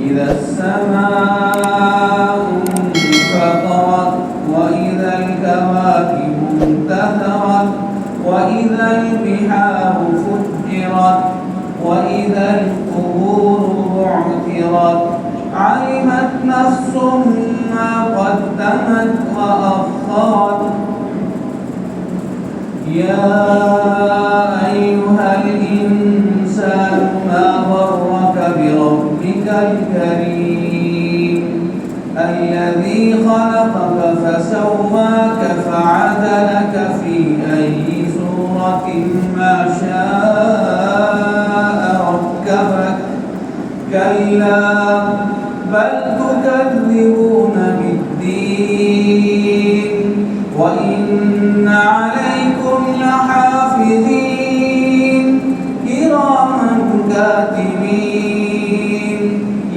إذا السماء انفطرت وإذا الكواكب انتثرت وإذا البحار فجرت وإذا القبور بعثرت علمت نفس ما قدمت وأخرت يا أيها الإنسان ما غرك بربك الكريم الذي خلقك فسواك فعدلك في أي صورة ما شاء ركبك كلا بل تكذبون بالدين وإن عليكم لحافظين كراما كاتبين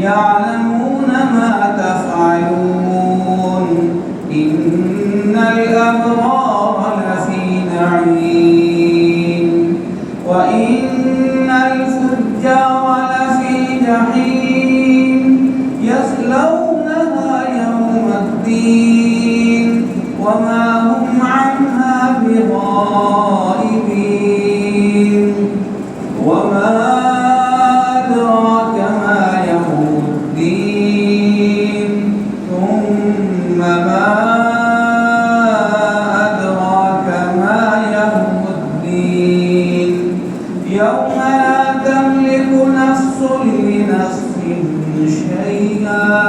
يعلمون ما تفعلون إن الأبرار لفي نعيم وإن الفجار لفي جحيم يصلونها يوم الدين وما هم عنها بغائبين وما أدراك ما يوم الدين ثم ما أدراك ما يوم الدين يوم لا تملك نفس لنفس شيئا